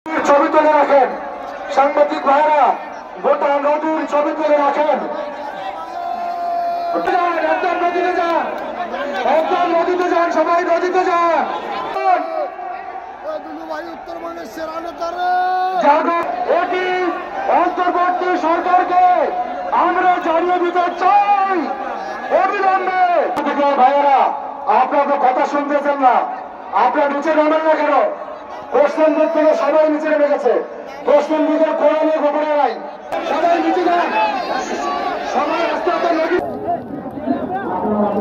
ছবি তুলে রাখেন সাংবাদিক ভাইরা, গোটা নদীর ছবি তুলে রাখেন। একদম নদীতে যান, একদম নদীতে যান, সবাই নদীতে যান। এটি অন্তর্বর্তী সরকারকে আমরা জানিয়ে দিতে চাই অবিলম্বে। ভাইয়েরা, আপনার তো কথা শুনতেছেন না, আপনার নিচে নামেন না কেন? পশ্চিম দিক থেকে সবাই নিচে নেমে গেছে, পশ্চিম দিকের কোনো নিয়ে গোপনে নাই, সবাই নিচে যান, সবাই আস্তে আস্তে নদী। আপনাদের